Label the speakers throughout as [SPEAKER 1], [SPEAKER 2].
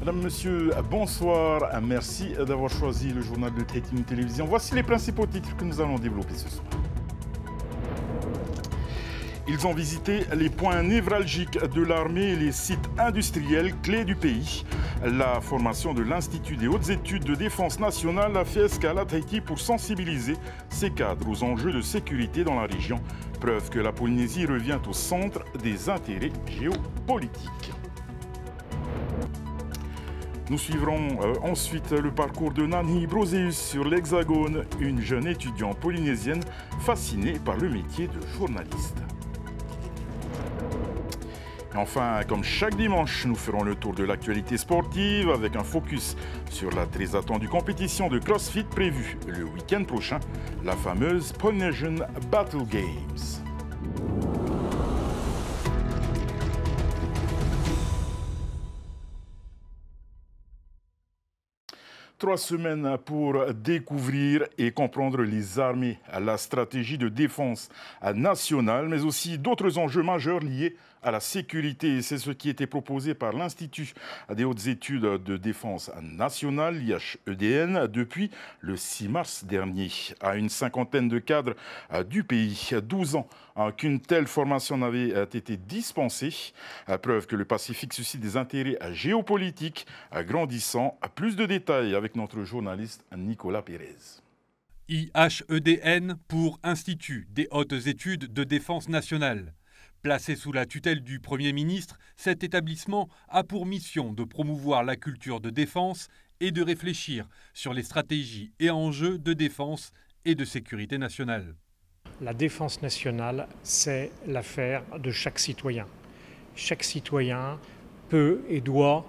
[SPEAKER 1] Madame, Monsieur, bonsoir. Merci d'avoir choisi le journal de Tahiti News Télévision. Voici les principaux titres que nous allons développer ce soir. Ils ont visité les points névralgiques de l'armée et les sites industriels clés du pays. La formation de l'Institut des hautes études de défense nationale a fait escale à Tahiti pour sensibiliser ses cadres aux enjeux de sécurité dans la région. Preuve que la Polynésie revient au centre des intérêts géopolitiques. Nous suivrons ensuite le parcours de Nani Broseus sur l'Hexagone, une jeune étudiante polynésienne fascinée par le métier de journaliste. Enfin, comme chaque dimanche, nous ferons le tour de l'actualité sportive avec un focus sur la très attendue compétition de CrossFit prévue le week-end prochain, la fameuse Polynesian Battle Games. Trois semaines pour découvrir et comprendre les armées, la stratégie de défense nationale, mais aussi d'autres enjeux majeurs liés à la sécurité. C'est ce qui était proposé par l'Institut des hautes études de défense nationale, l'IHEDN, depuis le 6 mars dernier. À une cinquantaine de cadres du pays, 12 ans qu'une telle formation n'avait été dispensée. Preuve que le Pacifique suscite des intérêts géopolitiques grandissants. Plus de détails avec notre journaliste Nicolas Pérez.
[SPEAKER 2] IHEDN pour Institut des hautes études de défense nationale. Placé sous la tutelle du Premier ministre, cet établissement a pour mission de promouvoir la culture de défense et de réfléchir sur les stratégies et enjeux de défense et de sécurité nationale.
[SPEAKER 3] La défense nationale, c'est l'affaire de chaque citoyen. Chaque citoyen peut et doit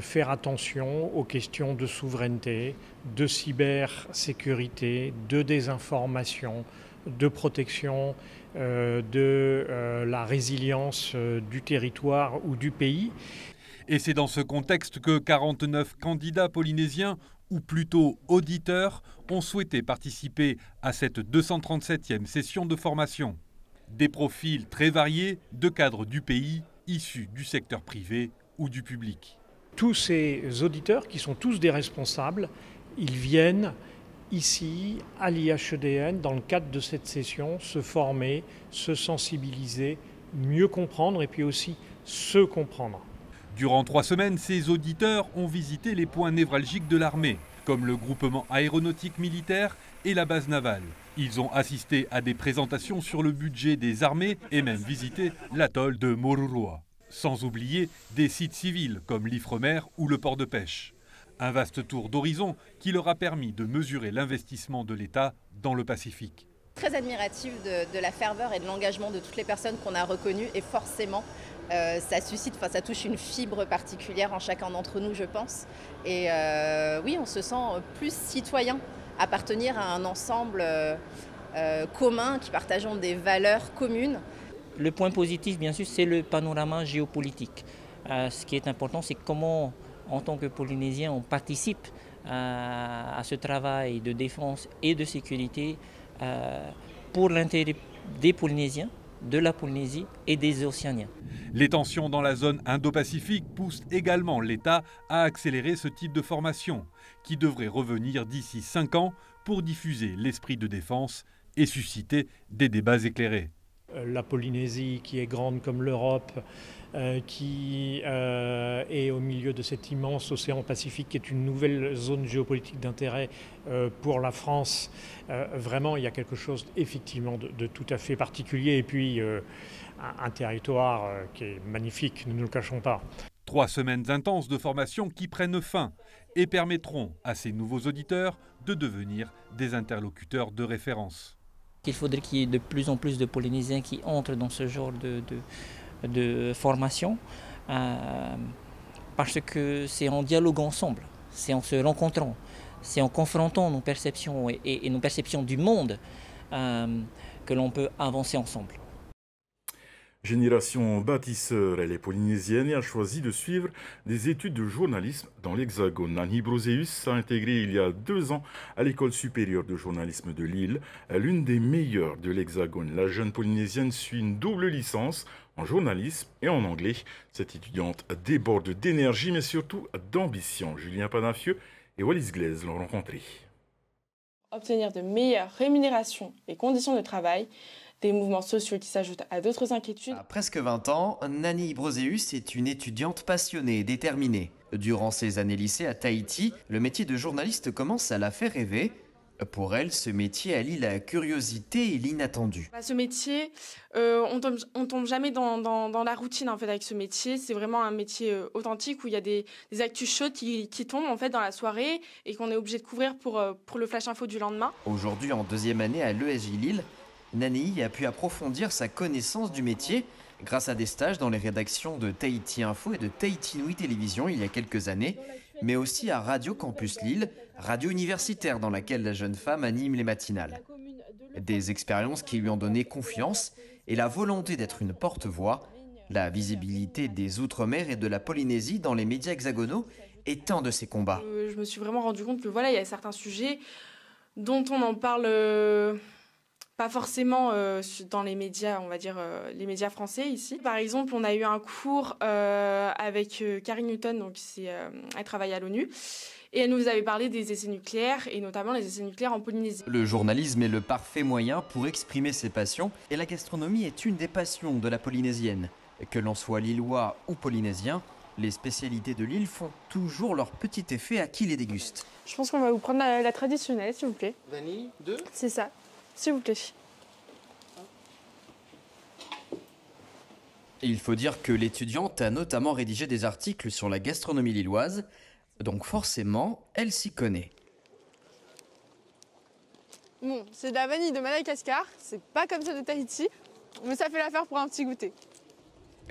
[SPEAKER 3] faire attention aux questions de souveraineté, de cybersécurité, de désinformation, de protection de la résilience du territoire ou du pays.
[SPEAKER 2] Et c'est dans ce contexte que 49 candidats polynésiens, ou plutôt auditeurs, ont souhaité participer à cette 237e session de formation. Des profils très variés de cadres du pays, issus du secteur privé ou du public.
[SPEAKER 3] Tous ces auditeurs, qui sont tous des responsables, ils viennent ici, à l'IHEDN, dans le cadre de cette session, se former, se sensibiliser, mieux comprendre et puis aussi se comprendre.
[SPEAKER 2] Durant 3 semaines, ces auditeurs ont visité les points névralgiques de l'armée, comme le groupement aéronautique militaire et la base navale. Ils ont assisté à des présentations sur le budget des armées et même visité l'atoll de Moruroa. Sans oublier des sites civils comme l'Ifremer ou le port de pêche. Un vaste tour d'horizon qui leur a permis de mesurer l'investissement de l'État dans le Pacifique.
[SPEAKER 4] Très admirative de la ferveur et de l'engagement de toutes les personnes qu'on a reconnues et forcément ça touche une fibre particulière en chacun d'entre nous, je pense. Et oui, on se sent plus citoyen, appartenir à un ensemble commun qui partageons des valeurs communes.
[SPEAKER 5] Le point positif, bien sûr, c'est le panorama géopolitique. Ce qui est important, c'est comment, en tant que Polynésiens, on participe à ce travail de défense et de sécurité pour l'intérêt des Polynésiens, de la Polynésie et des Océaniens.
[SPEAKER 2] Les tensions dans la zone Indo-Pacifique poussent également l'État à accélérer ce type de formation, qui devrait revenir d'ici 5 ans pour diffuser l'esprit de défense et susciter des débats éclairés.
[SPEAKER 3] La Polynésie, qui est grande comme l'Europe, qui est au milieu de cet immense océan Pacifique, qui est une nouvelle zone géopolitique d'intérêt pour la France. Vraiment, il y a quelque chose effectivement de tout à fait particulier. Et puis, un territoire qui est magnifique, ne nous le cachons pas.
[SPEAKER 2] 3 semaines intenses de formation qui prennent fin et permettront à ces nouveaux auditeurs de devenir des interlocuteurs de référence.
[SPEAKER 5] Il faudrait qu'il y ait de plus en plus de Polynésiens qui entrent dans ce genre de formation parce que c'est en dialoguant ensemble, c'est en se rencontrant, c'est en confrontant nos perceptions et nos perceptions du monde que l'on peut avancer ensemble.
[SPEAKER 1] Génération bâtisseur, elle est polynésienne et a choisi de suivre des études de journalisme dans l'Hexagone. Nani Broséus a intégré il y a 2 ans à l'École supérieure de journalisme de Lille, l'une des meilleures de l'Hexagone. La jeune polynésienne suit une double licence en journalisme et en anglais. Cette étudiante déborde d'énergie mais surtout d'ambition. Julien Panafieux et Wallis Glaise l'ont rencontré.
[SPEAKER 6] Obtenir de meilleures rémunérations et conditions de travail, des mouvements sociaux qui s'ajoutent à d'autres inquiétudes.
[SPEAKER 7] À presque 20 ans, Nani Broséus est une étudiante passionnée et déterminée. Durant ses années lycée à Tahiti, le métier de journaliste commence à la faire rêver. Pour elle, ce métier allie la curiosité et l'inattendu.
[SPEAKER 6] Ce métier, on tombe jamais dans la routine en fait avec ce métier. C'est vraiment un métier authentique où il y a des actus chaudes qui tombent en fait dans la soirée et qu'on est obligé de couvrir pour le flash info du lendemain.
[SPEAKER 7] Aujourd'hui, en 2e année à l'ESJ Lille, Nani a pu approfondir sa connaissance du métier grâce à des stages dans les rédactions de Tahiti Info et de Tahiti Nui Télévision il y a quelques années, mais aussi à Radio Campus Lille, radio universitaire dans laquelle la jeune femme anime les matinales. Des expériences qui lui ont donné confiance et la volonté d'être une porte-voix. La visibilité des Outre-mer et de la Polynésie dans les médias hexagonaux est un de ses combats.
[SPEAKER 6] Je me suis vraiment rendu compte que il y a certains sujets dont on en parle pas forcément dans les médias, on va dire les médias français ici. Par exemple, on a eu un cours avec Carrie Newton, donc elle travaille à l'ONU, et elle nous avait parlé des essais nucléaires, et notamment les essais nucléaires en Polynésie.
[SPEAKER 7] Le journalisme est le parfait moyen pour exprimer ses passions, et la gastronomie est une des passions de la Polynésienne. Que l'on soit lillois ou polynésien, les spécialités de l'île font toujours leur petit effet à qui les déguste.
[SPEAKER 6] Je pense qu'on va vous prendre la traditionnelle, s'il vous plaît.
[SPEAKER 8] Vanille, 2 ?
[SPEAKER 6] C'est ça. S'il vous plaît.
[SPEAKER 7] Il faut dire que l'étudiante a notamment rédigé des articles sur la gastronomie lilloise, donc forcément, elle s'y connaît.
[SPEAKER 6] Bon, c'est de la vanille de Madagascar, c'est pas comme celle de Tahiti, mais ça fait l'affaire pour un petit goûter.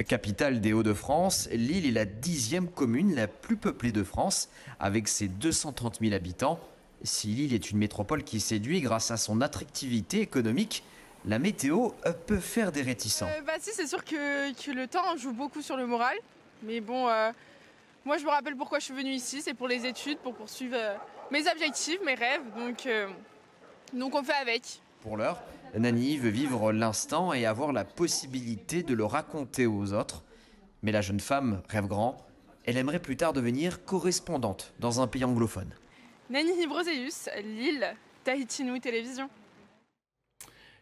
[SPEAKER 7] Capitale des Hauts-de-France, Lille est la 10e commune la plus peuplée de France, avec ses 230 000 habitants. Si Lille est une métropole qui séduit grâce à son attractivité économique, la météo peut faire des réticents.
[SPEAKER 6] Si, c'est sûr que le temps joue beaucoup sur le moral. Mais bon, moi je me rappelle pourquoi je suis venue ici, c'est pour les études, pour poursuivre mes objectifs, mes rêves. Donc on fait avec.
[SPEAKER 7] Pour l'heure, Nani veut vivre l'instant et avoir la possibilité de le raconter aux autres. Mais la jeune femme rêve grand. Elle aimerait plus tard devenir correspondante dans un pays anglophone.
[SPEAKER 6] Nani Broséus, Lille, Tahiti Nui Télévision.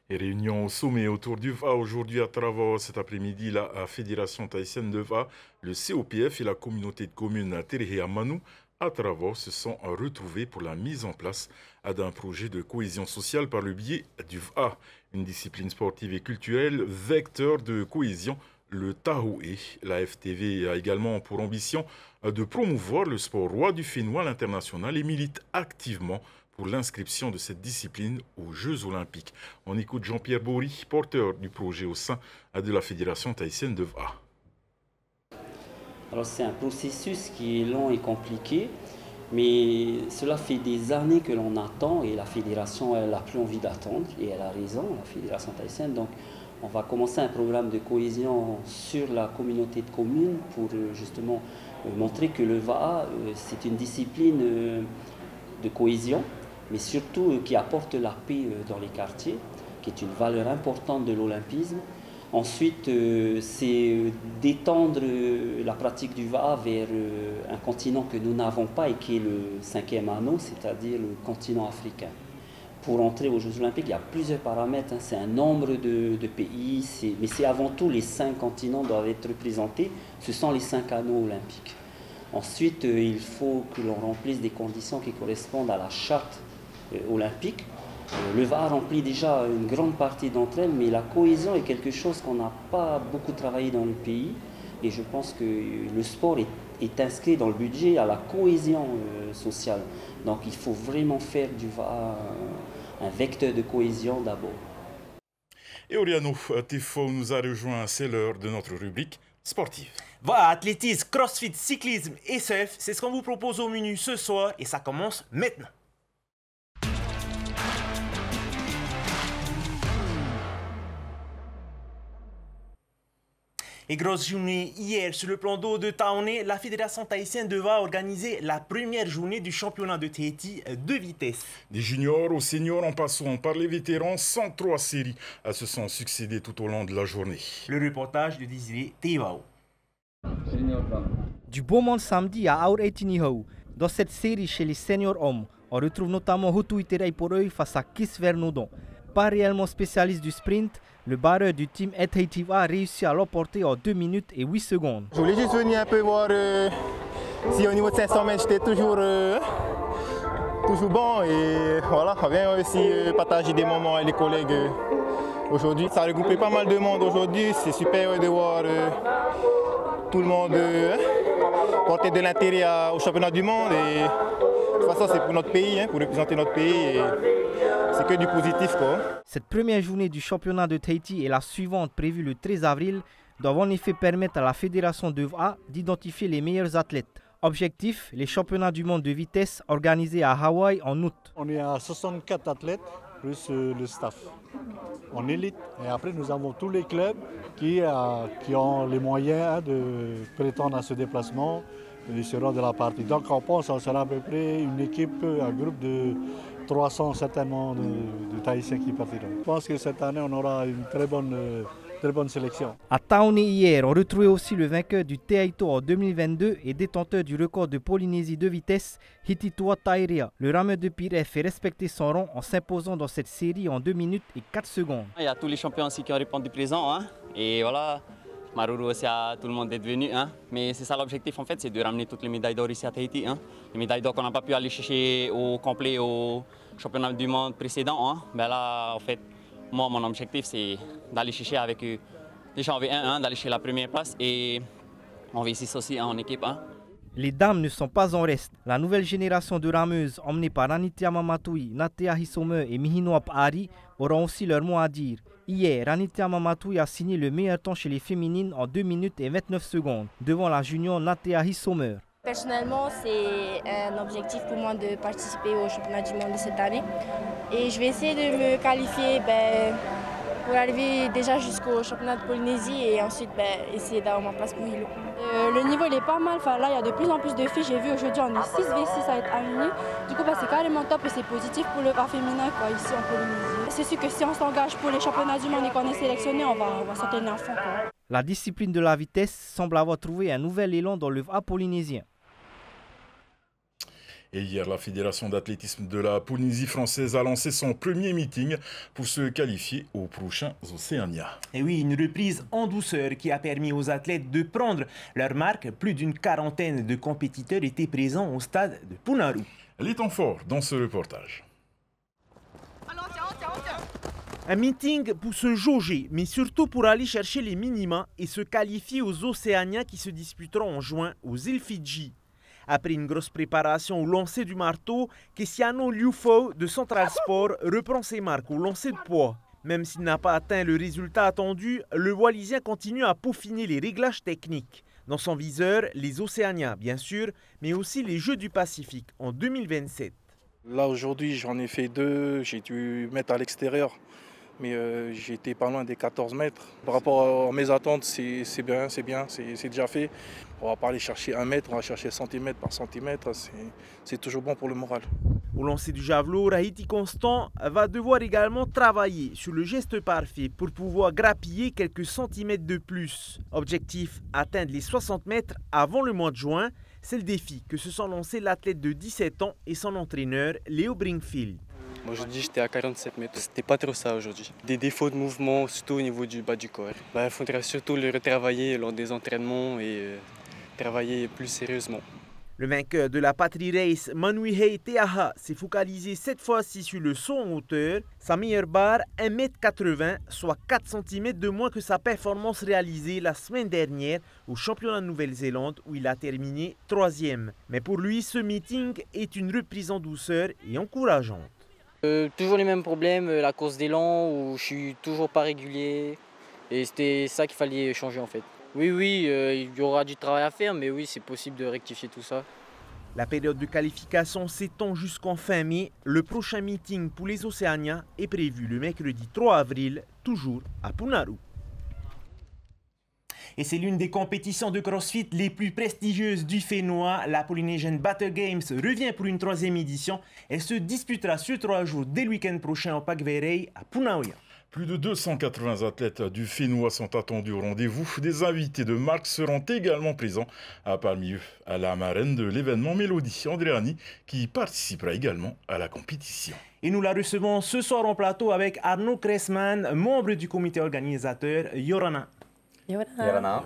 [SPEAKER 1] Et réunion au sommet autour du VA aujourd'hui à Travos. Cet après-midi, la Fédération tahitienne de VA, le COPF et la communauté de communes Terehea-Manu à Travos se sont retrouvés pour la mise en place d'un projet de cohésion sociale par le biais du VA, une discipline sportive et culturelle vecteur de cohésion. Le Tahoe, la FTV a également pour ambition de promouvoir le sport roi du Fénois à l'international et milite activement pour l'inscription de cette discipline aux Jeux Olympiques. On écoute Jean-Pierre Bory, porteur du projet au sein de la Fédération tahitienne de VA.
[SPEAKER 9] Alors c'est un processus qui est long et compliqué, mais cela fait des années que l'on attend et la Fédération elle n'a plus envie d'attendre et elle a raison, la Fédération tahitienne. Donc on va commencer un programme de cohésion sur la communauté de communes pour justement montrer que le VA c'est une discipline de cohésion, mais surtout qui apporte la paix dans les quartiers, qui est une valeur importante de l'olympisme. Ensuite, c'est d'étendre la pratique du VA vers un continent que nous n'avons pas et qui est le 5e anneau, c'est-à-dire le continent africain. Pour entrer aux Jeux Olympiques, il y a plusieurs paramètres, hein. C'est un nombre de pays, mais c'est avant tout les 5 continents doivent être représentés, ce sont les 5 anneaux olympiques. Ensuite, il faut que l'on remplisse des conditions qui correspondent à la charte olympique. Le VA remplit déjà une grande partie d'entre elles, mais la cohésion est quelque chose qu'on n'a pas beaucoup travaillé dans le pays. Et je pense que le sport est inscrit dans le budget à la cohésion sociale. Donc il faut vraiment faire du VA un vecteur de cohésion d'abord.
[SPEAKER 1] Et Oriano Tifo nous a rejoint, c'est l'heure de notre rubrique sportive.
[SPEAKER 8] Voilà, athlétisme, crossfit, cyclisme et surf, c'est ce qu'on vous propose au menu ce soir et ça commence maintenant. Et grosse journée hier sur le plan d'eau de Taoné, la Fédération tahitienne devra organiser la première journée du championnat de Tahiti de vitesse.
[SPEAKER 1] Des juniors aux seniors en passant par les vétérans, 103 séries se sont succédées tout au long de la journée.
[SPEAKER 8] Le reportage de Désiré Teivao.
[SPEAKER 10] Du beau monde samedi à Aur Etinihau. Dans cette série chez les seniors hommes, on retrouve notamment Hutu Iterai Poroi face à Kiss Vernodon. Pas réellement spécialiste du sprint, le barreur du team Etaitiva a réussi à l'emporter en 2 minutes et 8 secondes.
[SPEAKER 11] Je voulais juste venir un peu voir si au niveau de 500 mètres j'étais toujours bon et voilà, on vient aussi partager des moments avec les collègues aujourd'hui. Ça a regroupé pas mal de monde aujourd'hui, c'est super de voir tout le monde porter de l'intérêt au championnat du monde et de toute façon c'est pour notre pays, pour représenter notre pays et c'est que du positif quoi.
[SPEAKER 10] Cette première journée du championnat de Tahiti et la suivante prévue le 13 avril doivent en effet permettre à la fédération d'EVA d'identifier les meilleurs athlètes. Objectif, les championnats du monde de vitesse organisés à Hawaï en août.
[SPEAKER 12] On est à 64 athlètes plus le staff en élite. Et après nous avons tous les clubs qui ont les moyens de prétendre à ce déplacement et seront de la partie. Donc on pense qu'on sera à peu près une équipe, un groupe de 300 certainement de Tahitiens qui partiront. Je pense que cette année on aura une très bonne sélection.
[SPEAKER 10] À Taoné hier, on retrouvait aussi le vainqueur du Teaito en 2022 et détenteur du record de Polynésie de vitesse, Hititua Tairea. Le rameur de Piref fait respecter son rang en s'imposant dans cette série en 2 minutes et 4 secondes.
[SPEAKER 13] Il y a tous les champions aussi qui ont répondu présent. Et voilà, Maruru aussi à tout le monde d'être venu. Mais c'est ça l'objectif en fait, c'est de ramener toutes les médailles d'or ici à Tahiti. Les médailles d'or qu'on n'a pas pu aller chercher au complet au championnat du monde précédent. Ben là, en fait, moi, mon objectif, c'est d'aller chercher avec eux. Déjà en V1, d'aller chercher la première place et en V6 aussi en équipe.
[SPEAKER 10] Les dames ne sont pas en reste. La nouvelle génération de rameuses emmenée par Ranitia Mamatui, Natea Hisome et Mihinouap Ari auront aussi leur mot à dire. Hier, Ranitia Mamatui a signé le meilleur temps chez les féminines en 2 minutes et 29 secondes, devant la junior Natea Hisome.
[SPEAKER 14] Personnellement, c'est un objectif pour moi de participer au championnat du monde de cette année. Et je vais essayer de me qualifier pour arriver déjà jusqu'au championnat de Polynésie et ensuite essayer d'avoir ma place pour Hilo. Le niveau il est pas mal, là il y a de plus en plus de filles. J'ai vu aujourd'hui on est 6v6 à être alignées. Du coup c'est carrément top et c'est positif pour le bar féminin ici en Polynésie. C'est sûr que si on s'engage pour les championnats du monde et qu'on est sélectionné, on va s'entraîner à fond.
[SPEAKER 10] La discipline de la vitesse semble avoir trouvé un nouvel élan dans le VA polynésien.
[SPEAKER 1] Et hier, la Fédération d'athlétisme de la Polynésie française a lancé son premier meeting pour se qualifier aux prochains Océania.
[SPEAKER 8] Et oui, une reprise en douceur qui a permis aux athlètes de prendre leur marque. Plus d'une quarantaine de compétiteurs étaient présents au stade de Punaru.
[SPEAKER 1] Les temps forts dans ce reportage.
[SPEAKER 8] Un meeting pour se jauger, mais surtout pour aller chercher les minima et se qualifier aux Océaniens qui se disputeront en juin aux îles Fidji. Après une grosse préparation au lancer du marteau, Kessiano Liufo de Central Sport reprend ses marques au lancer de poids. Même s'il n'a pas atteint le résultat attendu, le Wallisien continue à peaufiner les réglages techniques. Dans son viseur, les Océaniens bien sûr, mais aussi les Jeux du Pacifique en 2027.
[SPEAKER 15] Là aujourd'hui j'en ai fait 2, j'ai dû mettre à l'extérieur. Mais j'ai été pas loin des 14 mètres. Par rapport à mes attentes, c'est bien, c'est déjà fait. On va pas aller chercher 1 mètre, on va chercher centimètre par centimètre. C'est toujours bon pour le moral.
[SPEAKER 8] Au lancer du javelot, Rahiti Constant va devoir également travailler sur le geste parfait pour pouvoir grappiller quelques centimètres de plus. Objectif, atteindre les 60 mètres avant le mois de juin. C'est le défi que se sont lancés l'athlète de 17 ans et son entraîneur, Léo Bringfield.
[SPEAKER 16] Moi aujourd'hui j'étais à 47 mètres, c'était pas trop ça aujourd'hui. Des défauts de mouvement, surtout au niveau du bas du corps. Il faudrait surtout le retravailler lors des entraînements et travailler plus sérieusement.
[SPEAKER 8] Le vainqueur de la Patrie Race, Manuihei Teaha, s'est focalisé cette fois-ci sur le saut en hauteur. Sa meilleure barre, 1,80 m, soit 4 cm de moins que sa performance réalisée la semaine dernière au championnat de Nouvelle-Zélande où il a terminé 3e. Mais pour lui, ce meeting est une reprise en douceur et encourageante.
[SPEAKER 17] Toujours les mêmes problèmes, la course d'élan où je suis toujours pas régulier et c'était ça qu'il fallait changer en fait. Oui, il y aura du travail à faire, mais oui, c'est possible de rectifier tout ça.
[SPEAKER 8] La période de qualification s'étend jusqu'en fin mai. Le prochain meeting pour les Océaniens est prévu le mercredi 3 avril, toujours à Punaru. Et c'est l'une des compétitions de CrossFit les plus prestigieuses du Fénois. La Polynesian Battle Games revient pour une 3e édition. Elle se disputera sur 3 jours dès le week-end prochain au Parc Verey à Punaoia.
[SPEAKER 1] Plus de 280 athlètes du Fénois sont attendus au rendez-vous. Des invités de marque seront également présents. Parmi eux, à la marraine de l'événement Mélodie Andréani, qui participera également à la compétition.
[SPEAKER 8] Et nous la recevons ce soir en plateau avec Arnaud Cressman, membre du comité organisateur Yorana.
[SPEAKER 18] Yorana.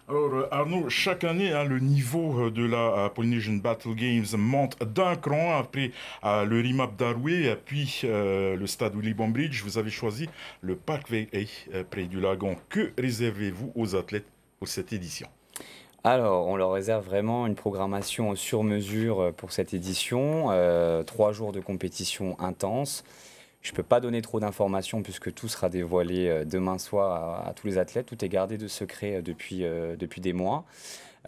[SPEAKER 1] Alors Arnaud, chaque année, le niveau de la Polynesian Battle Games monte d'un cran après le RIMAP d'Aroué, puis le stade Willy Bombridge. Vous avez choisi le Parc Verey près du lagon. Que réservez-vous aux athlètes pour cette édition?
[SPEAKER 18] Alors, on leur réserve vraiment une programmation sur mesure pour cette édition. 3 jours de compétition intense. Je ne peux pas donner trop d'informations puisque tout sera dévoilé demain soir à tous les athlètes. Tout est gardé de secret depuis des mois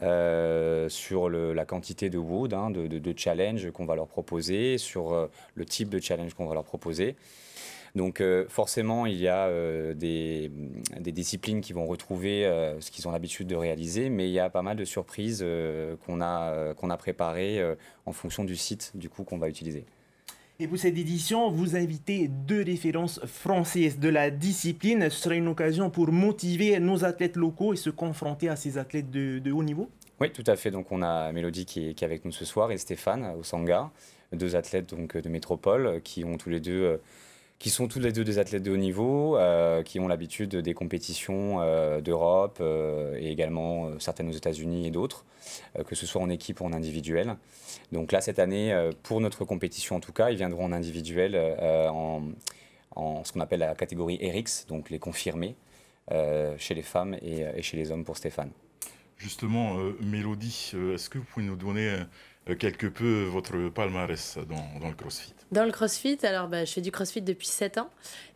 [SPEAKER 18] sur la quantité de WOD, de challenge qu'on va leur proposer, sur le type de challenge qu'on va leur proposer. Donc forcément, il y a des disciplines qui vont retrouver ce qu'ils ont l'habitude de réaliser, mais il y a pas mal de surprises qu'on a préparées en fonction du site du coup, qu'on va utiliser.
[SPEAKER 8] Et pour cette édition, vous invitez 2 références françaises de la discipline. Ce sera une occasion pour motiver nos athlètes locaux et se confronter à ces athlètes de haut niveau?
[SPEAKER 18] Oui, tout à fait. Donc on a Mélodie qui est avec nous ce soir et Stéphane au Sangha, 2 athlètes donc, de métropole qui sont tous les deux des athlètes de haut niveau, qui ont l'habitude des compétitions d'Europe et également certaines aux États-Unis et d'autres, que ce soit en équipe ou en individuel. Donc là, cette année, pour notre compétition en tout cas, ils viendront en individuel en ce qu'on appelle la catégorie RX, donc les confirmés, chez les femmes et chez les hommes pour Stéphane.
[SPEAKER 1] Justement, Mélodie, est-ce que vous pouvez nous donner quelque peu votre palmarès dans le CrossFit?
[SPEAKER 19] Dans le CrossFit, alors je fais du CrossFit depuis 7 ans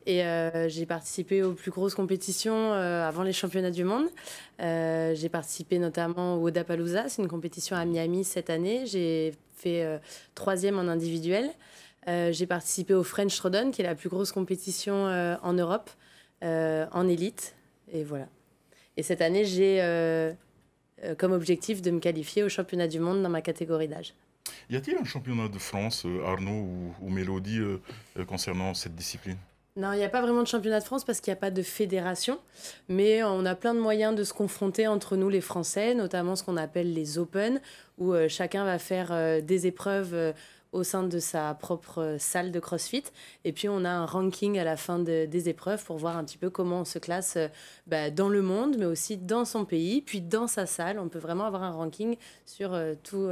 [SPEAKER 19] et j'ai participé aux plus grosses compétitions avant les championnats du monde. J'ai participé notamment au Wodapalooza, c'est une compétition à Miami cette année. J'ai fait 3e en individuel. J'ai participé au French Throwdown, qui est la plus grosse compétition en Europe, en élite. Et voilà. Et cette année, j'ai comme objectif de me qualifier au championnat du monde dans ma catégorie d'âge.
[SPEAKER 1] Y a-t-il un championnat de France, Arnaud ou Mélodie, concernant cette discipline?
[SPEAKER 19] Non, il n'y a pas vraiment de championnat de France parce qu'il n'y a pas de fédération, mais on a plein de moyens de se confronter entre nous les Français, notamment ce qu'on appelle les Open, où chacun va faire des épreuves au sein de sa propre salle de CrossFit. Et puis, on a un ranking à la fin des épreuves pour voir un petit peu comment on se classe dans le monde, mais aussi dans son pays, puis dans sa salle. On peut vraiment avoir un ranking sur tout...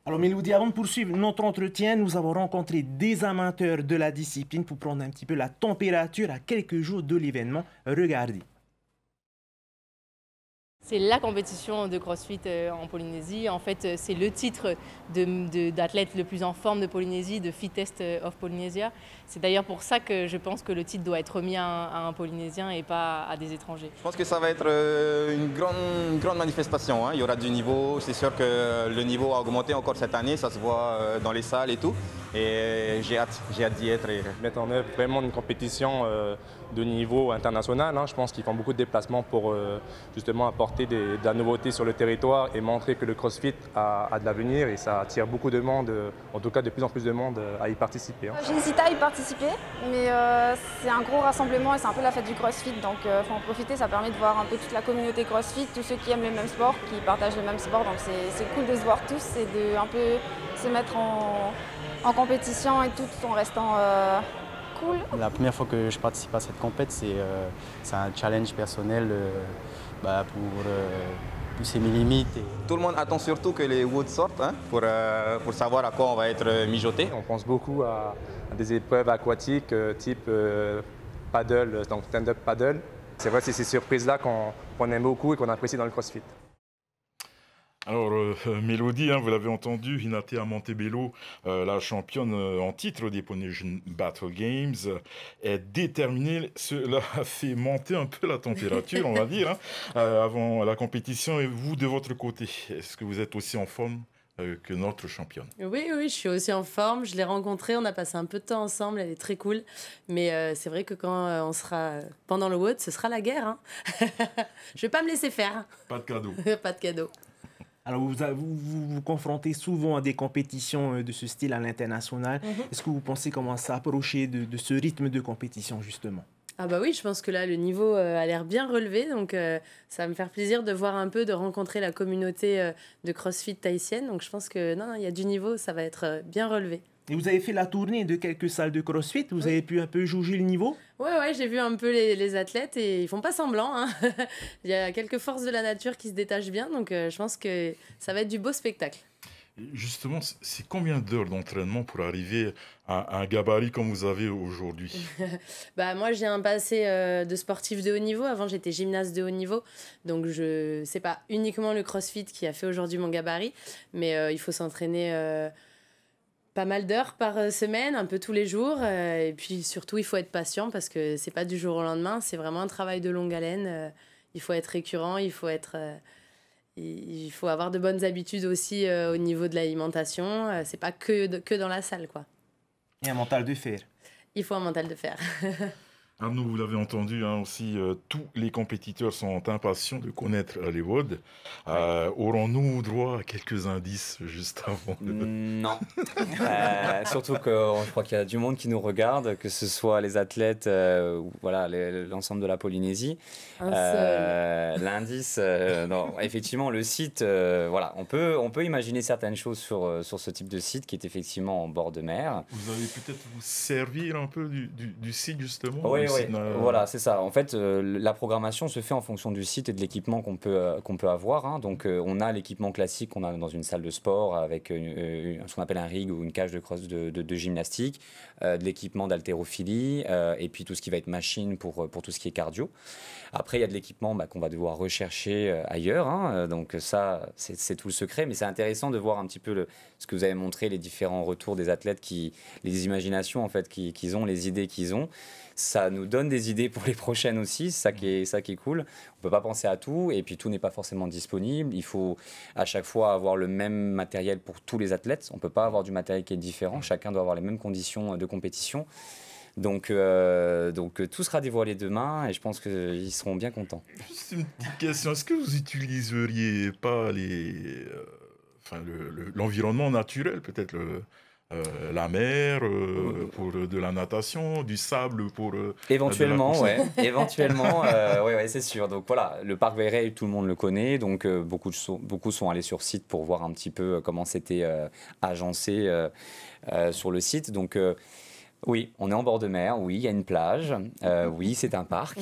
[SPEAKER 8] Alors Mélodie, avant de poursuivre notre entretien, nous avons rencontré des amateurs de la discipline pour prendre un petit peu la température à quelques jours de l'événement. Regardez.
[SPEAKER 20] C'est la compétition de CrossFit en Polynésie. En fait, c'est le titre d'athlète le plus en forme de Polynésie, de Fittest of Polynesia. C'est d'ailleurs pour ça que je pense que le titre doit être remis à un Polynésien et pas à des étrangers.
[SPEAKER 21] Je pense que ça va être une grande manifestation. Il y aura du niveau. C'est sûr que le niveau a augmenté encore cette année. Ça se voit dans les salles et tout. Et j'ai hâte d'y être. Et
[SPEAKER 22] mettre en œuvre vraiment une compétition de niveau international. Je pense qu'ils font beaucoup de déplacements pour justement apporter de la nouveauté sur le territoire et montrer que le CrossFit a de l'avenir et ça attire beaucoup de monde, en tout cas de plus en plus de monde à y participer.
[SPEAKER 23] J'ai hésité à y participer, mais c'est un gros rassemblement et c'est un peu la fête du CrossFit, donc il faut en profiter, ça permet de voir un peu toute la communauté CrossFit, tous ceux qui aiment les mêmes sports, qui partagent les mêmes sports, donc c'est cool de se voir tous et de un peu se mettre en compétition et tout en restant cool.
[SPEAKER 24] La première fois que je participe à cette compétition, c'est un challenge personnel pour pousser mes limites.
[SPEAKER 21] Tout le monde attend surtout que les woods sortent pour savoir à quoi on va être mijoté.
[SPEAKER 22] On pense beaucoup à des épreuves aquatiques type paddle, donc stand-up paddle. C'est vrai, c'est ces surprises-là qu'on aime beaucoup et qu'on apprécie dans le CrossFit.
[SPEAKER 1] Alors, Mélodie, vous l'avez entendu, Hinatea Montebello, la championne en titre des Polynesian Battle Games, est déterminée. Cela a fait monter un peu la température, on va dire, avant la compétition. Et vous, de votre côté, est-ce que vous êtes aussi en forme que notre championne.
[SPEAKER 19] Oui, je suis aussi en forme. Je l'ai rencontrée, on a passé un peu de temps ensemble, elle est très cool. Mais c'est vrai que quand on sera pendant le WOD, ce sera la guerre. Hein. Je vais pas me laisser faire.
[SPEAKER 1] Pas de cadeau.
[SPEAKER 19] Pas de cadeau.
[SPEAKER 8] Alors, vous confrontez souvent à des compétitions de ce style à l'international. Est-ce que vous pensez comment s'approcher de ce rythme de compétition, justement?
[SPEAKER 19] Ah bah oui, je pense que là, le niveau a l'air bien relevé. Donc, ça va me faire plaisir de voir un peu, de rencontrer la communauté de CrossFit tahitienne. Donc, je pense que non, il y a du niveau, ça va être bien relevé.
[SPEAKER 8] Et vous avez fait la tournée de quelques salles de CrossFit. Vous avez pu un peu jauger le niveau?
[SPEAKER 19] Ouais, j'ai vu un peu les athlètes et ils font pas semblant. Hein. Il y a quelques forces de la nature qui se détachent bien. Donc, je pense que ça va être du beau spectacle.
[SPEAKER 1] Justement, c'est combien d'heures d'entraînement pour arriver à un gabarit comme vous avez aujourd'hui?
[SPEAKER 19] Bah, moi, j'ai un passé de sportif de haut niveau. Avant, j'étais gymnaste de haut niveau. Donc, c'est pas uniquement le CrossFit qui a fait aujourd'hui mon gabarit. Mais il faut s'entraîner pas mal d'heures par semaine, un peu tous les jours. Et puis, surtout, il faut être patient parce que c'est pas du jour au lendemain. C'est vraiment un travail de longue haleine. Il faut être récurrent, il faut avoir de bonnes habitudes aussi au niveau de l'alimentation. C'est pas que dans la salle, quoi.
[SPEAKER 8] Et un mental de fer.
[SPEAKER 19] Il faut un mental de fer.
[SPEAKER 1] Arnaud, vous l'avez entendu aussi, tous les compétiteurs sont impatients de connaître les WOD. Aurons-nous droit à quelques indices juste avant
[SPEAKER 18] Non. Surtout que je crois qu'il y a du monde qui nous regarde, que ce soit les athlètes, voilà, l'ensemble de la Polynésie. L'indice, non, effectivement, le site, voilà, on peut imaginer certaines choses sur ce type de site qui est effectivement en bord de mer.
[SPEAKER 1] Vous allez peut-être vous servir un peu du site justement.
[SPEAKER 18] Oui, voilà, c'est ça. En fait, la programmation se fait en fonction du site et de l'équipement qu'on peut avoir. Hein. Donc, on a l'équipement classique qu'on a dans une salle de sport avec ce qu'on appelle un rig ou une cage de gymnastique, de l'équipement d'haltérophilie et puis tout ce qui va être machine pour tout ce qui est cardio. Après, il y a de l'équipement qu'on va devoir rechercher ailleurs. Hein. Donc, ça, c'est tout le secret. Mais c'est intéressant de voir un petit peu ce que vous avez montré, les différents retours des athlètes, les imaginations en fait, qu'ils ont, les idées qu'ils ont. Ça nous donne des idées pour les prochaines aussi, c'est ça qui est cool. On ne peut pas penser à tout et puis tout n'est pas forcément disponible. Il faut à chaque fois avoir le même matériel pour tous les athlètes. On ne peut pas avoir du matériel qui est différent. Chacun doit avoir les mêmes conditions de compétition. Donc tout sera dévoilé demain et je pense qu'ils seront bien contents.
[SPEAKER 1] Juste une petite question, est-ce que vous utiliseriez pas l'environnement naturel, peut-être la mer pour de la natation, du sable pour
[SPEAKER 18] éventuellement, éventuellement, ouais, c'est sûr. Donc voilà, le parc Veyrey, tout le monde le connaît, donc beaucoup sont allés sur site pour voir un petit peu comment c'était agencé sur le site. Donc oui, on est en bord de mer, oui, il y a une plage, oui, c'est un parc.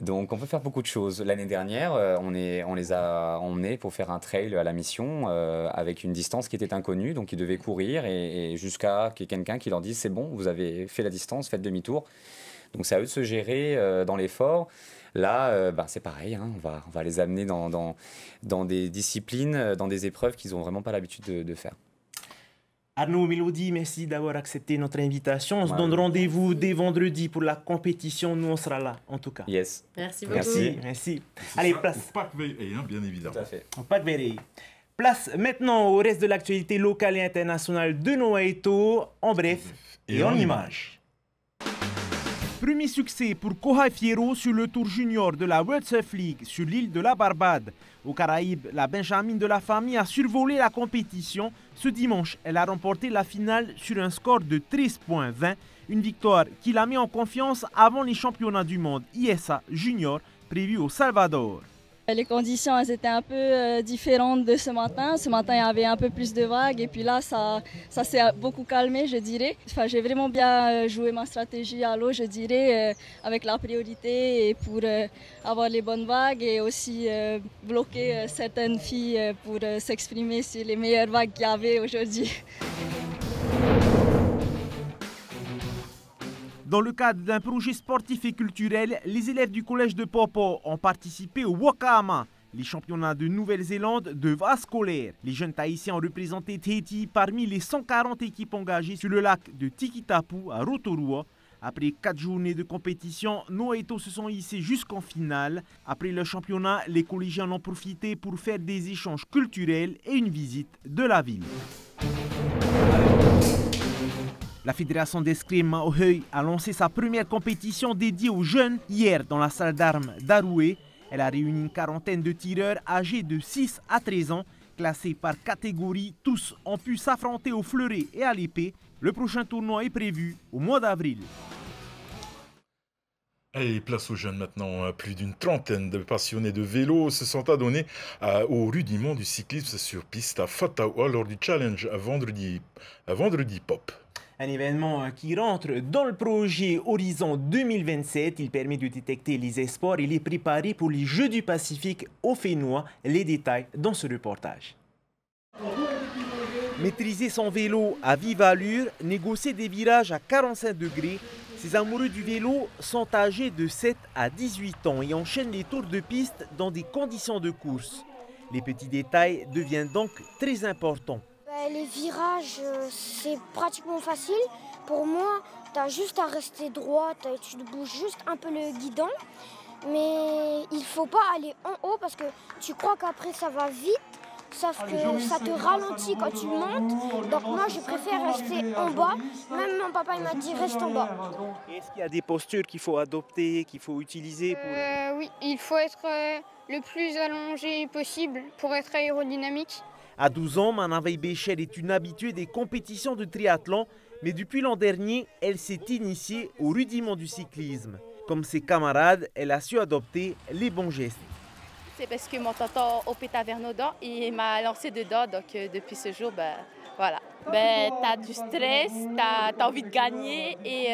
[SPEAKER 18] Donc, on peut faire beaucoup de choses. L'année dernière, on les a emmenés pour faire un trail à la mission avec une distance qui était inconnue. Donc, ils devaient courir et jusqu'à qu'il y ait quelqu'un qui leur dise « c'est bon, vous avez fait la distance, faites demi-tour ». Donc, c'est à eux de se gérer dans l'effort. Là, c'est pareil, hein, on va les amener dans des disciplines, dans des épreuves qu'ils n'ont vraiment pas l'habitude de faire.
[SPEAKER 8] Arnaud, Mélodie, merci d'avoir accepté notre invitation. On se donne rendez-vous dès vendredi pour la compétition. Nous, on sera là, en tout cas.
[SPEAKER 18] Yes.
[SPEAKER 19] Merci beaucoup.
[SPEAKER 8] Merci. Allez, place.
[SPEAKER 1] Au Parc Veyrey, bien évidemment.
[SPEAKER 18] Tout à fait.
[SPEAKER 8] Au Parc Veyrey. Place maintenant au reste de l'actualité locale et internationale de Noaïto, en bref et en images. Premier succès pour Kohai Fierro sur le tour junior de la World Surf League sur l'île de la Barbade. Aux Caraïbes, la Benjamine de la famille a survolé la compétition. Ce dimanche, elle a remporté la finale sur un score de 13,20. Une victoire qui la met en confiance avant les championnats du monde ISA Junior prévus au Salvador.
[SPEAKER 2] Les conditions elles étaient un peu différentes de ce matin. Ce matin, il y avait un peu plus de vagues et puis là, ça s'est beaucoup calmé, je dirais. Enfin, j'ai vraiment bien joué ma stratégie à l'eau, je dirais, avec la priorité et pour avoir les bonnes vagues et aussi bloquer certaines filles pour s'exprimer sur les meilleures vagues qu'il y avait aujourd'hui.
[SPEAKER 8] Dans le cadre d'un projet sportif et culturel, les élèves du collège de Popo ont participé au Wakama, les championnats de Nouvelle-Zélande de vase scolaire. Les jeunes Tahitiens ont représenté Tahiti parmi les 140 équipes engagées sur le lac de Tikitapu à Rotorua. Après 4 journées de compétition, nos Eto se sont hissés jusqu'en finale. Après le championnat, les collégiens en ont profité pour faire des échanges culturels et une visite de la ville. La fédération d'escrime Maoheuil a lancé sa première compétition dédiée aux jeunes hier dans la salle d'armes d'Aroué. Elle a réuni une quarantaine de tireurs âgés de 6 à 13 ans, classés par catégorie. Tous ont pu s'affronter au fleuret et à l'épée. Le prochain tournoi est prévu au mois d'avril.
[SPEAKER 1] Allez, place aux jeunes maintenant. Plus d'une trentaine de passionnés de vélo se sont adonnés au rudiment du cyclisme sur piste à Fatawa lors du challenge à vendredi pop.
[SPEAKER 8] Un événement qui rentre dans le projet Horizon 2027. Il permet de détecter les espoirs et les préparer pour les Jeux du Pacifique au Fénois. Les détails dans ce reportage. Maîtriser son vélo à vive allure, négocier des virages à 45 degrés, ces amoureux du vélo sont âgés de 7 à 18 ans et enchaînent les tours de piste dans des conditions de course. Les petits détails deviennent donc très importants.
[SPEAKER 3] Les virages, c'est pratiquement facile. Pour moi, tu as juste à rester droit, tu bouges juste un peu le guidon. Mais il ne faut pas aller en haut parce que tu crois qu'après ça va vite. Sauf que ça te ralentit quand tu montes. Donc moi, je préfère rester en bas. Même mon papa, il m'a dit reste en bas.
[SPEAKER 8] Est-ce qu'il y a des postures qu'il faut adopter, qu'il faut utiliser pour...
[SPEAKER 4] Oui, il faut être le plus allongé possible pour être aérodynamique.
[SPEAKER 8] À 12 ans, Manavei Béchel est une habituée des compétitions de triathlon. Mais depuis l'an dernier, elle s'est initiée au rudiment du cyclisme. Comme ses camarades, elle a su adopter les bons gestes.
[SPEAKER 5] C'est parce que mon tonton Opé Tavernaudon, il m'a lancé dedans, donc depuis ce jour, voilà. T'as du stress, t'as envie de gagner et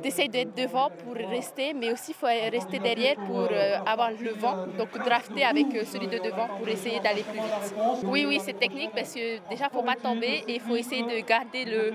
[SPEAKER 5] t'essayes d'être devant pour rester, mais aussi il faut rester derrière pour avoir le vent, donc drafter avec celui de devant pour essayer d'aller plus vite. Oui, c'est technique parce que déjà il ne faut pas tomber et il faut essayer de garder le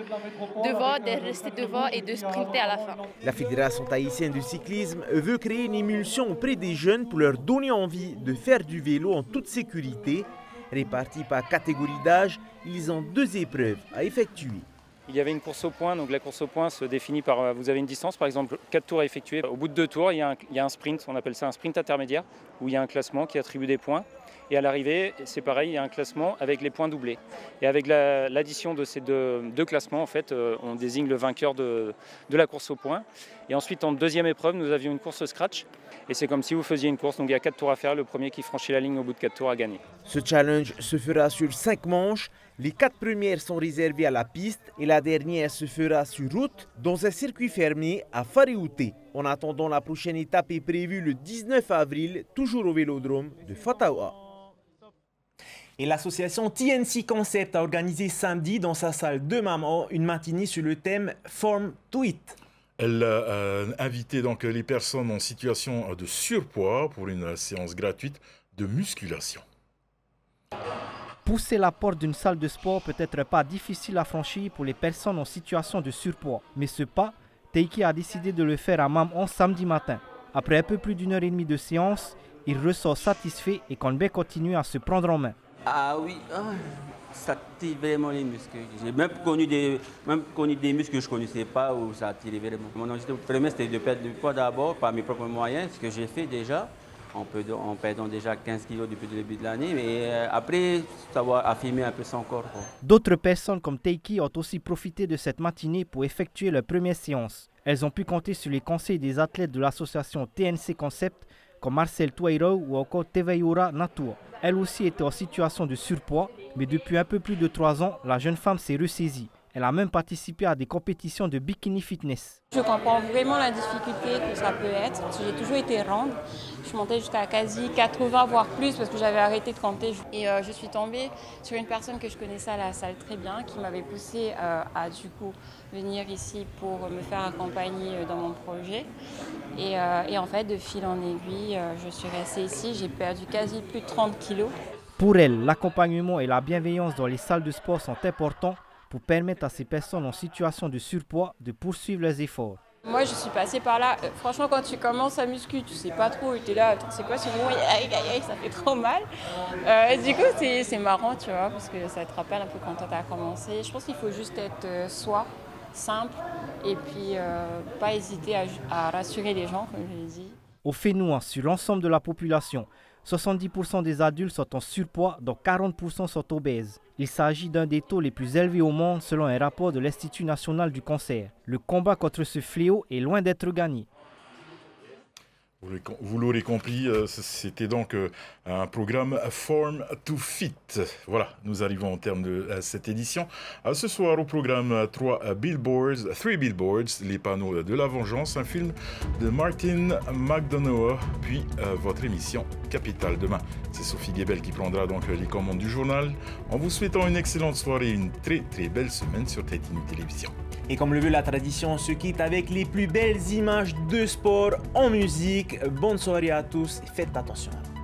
[SPEAKER 5] devant, de rester devant et de sprinter à la fin.
[SPEAKER 8] La Fédération tahitienne de cyclisme veut créer une émulsion auprès des jeunes pour leur donner envie de faire du vélo en toute sécurité. Répartis par catégorie d'âge, ils ont 2 épreuves à effectuer.
[SPEAKER 7] Il y avait une course au point, donc la course au point se définit par, vous avez une distance, par exemple 4 tours à effectuer. Au bout de 2 tours, il y a un sprint, on appelle ça un sprint intermédiaire, où il y a un classement qui attribue des points. Et à l'arrivée, c'est pareil, il y a un classement avec les points doublés. Et avec l'addition de ces deux classements, en fait, on désigne le vainqueur de la course au point. Et ensuite, en deuxième épreuve, nous avions une course scratch. Et c'est comme si vous faisiez une course, donc il y a 4 tours à faire, le premier qui franchit la ligne au bout de 4 tours a gagné.
[SPEAKER 8] Ce challenge se fera sur 5 manches. Les 4 premières sont réservées à la piste et la dernière se fera sur route dans un circuit fermé à Faréouté. En attendant, la prochaine étape est prévue le 19 avril, toujours au vélodrome de Fatawa. Et l'association TNC Concept a organisé samedi dans sa salle de Maman une matinée sur le thème Form to It.
[SPEAKER 1] Elle a invité donc les personnes en situation de surpoids pour une séance gratuite de musculation.
[SPEAKER 10] Pousser la porte d'une salle de sport peut être pas difficile à franchir pour les personnes en situation de surpoids. Mais ce pas, Teiki a décidé de le faire à Maman samedi matin. Après un peu plus d'1 heure et demie de séance, il ressort satisfait et compte bien continuer à se prendre en main.
[SPEAKER 25] Ah oui, ça tire vraiment les muscles. J'ai même connu des muscles que je ne connaissais pas où ça tire vraiment. Mon objectif premier, c'était de perdre du poids d'abord par mes propres moyens, ce que j'ai fait déjà, en perdant déjà 15 kilos depuis le début de l'année, mais après, savoir affirmer un peu son corps.
[SPEAKER 10] D'autres personnes comme Teiki ont aussi profité de cette matinée pour effectuer leur première séance. Elles ont pu compter sur les conseils des athlètes de l'association TNC Concept, comme Marcel Touairo ou encore Teveiura Natua. Elle aussi était en situation de surpoids, mais depuis un peu plus de 3 ans, la jeune femme s'est ressaisie. Elle a même participé à des compétitions de bikini fitness.
[SPEAKER 26] Je comprends vraiment la difficulté que ça peut être. J'ai toujours été ronde. Je montais jusqu'à quasi 80 voire plus parce que j'avais arrêté de compter. Et je suis tombée sur une personne que je connaissais à la salle très bien qui m'avait poussée à du coup venir ici pour me faire accompagner dans mon projet. Et en fait, de fil en aiguille, je suis restée ici. J'ai perdu quasi plus de 30 kilos.
[SPEAKER 10] Pour elle, l'accompagnement et la bienveillance dans les salles de sport sont importants pour permettre à ces personnes en situation de surpoids de poursuivre leurs efforts.
[SPEAKER 26] Moi, je suis passée par là. Franchement, quand tu commences à muscu, tu sais pas trop. Tu es là, c'est quoi ce moment, ça fait trop mal. Du coup, c'est marrant, tu vois, parce que ça te rappelle un peu quand tu as commencé. Je pense qu'il faut juste être soi. simple et puis pas hésiter à rassurer les gens, comme je l'ai dit.
[SPEAKER 10] Au Fénois, sur l'ensemble de la population, 70% des adultes sont en surpoids, dont 40% sont obèses. Il s'agit d'un des taux les plus élevés au monde selon un rapport de l'Institut national du cancer. Le combat contre ce fléau est loin d'être gagné.
[SPEAKER 1] Vous l'aurez compris, c'était donc un programme Form to Fit. Voilà, nous arrivons au terme de cette édition. Ce soir, au programme 3 Billboards, les panneaux de la vengeance, un film de Martin McDonough, puis votre émission Capitale demain. C'est Sophie Guébel qui prendra donc les commandes du journal, en vous souhaitant une excellente soirée et une très belle semaine sur Tétini Télévision.
[SPEAKER 8] Et comme le veut la tradition, on se quitte avec les plus belles images de sport en musique. Bonne soirée à tous et faites attention à vous.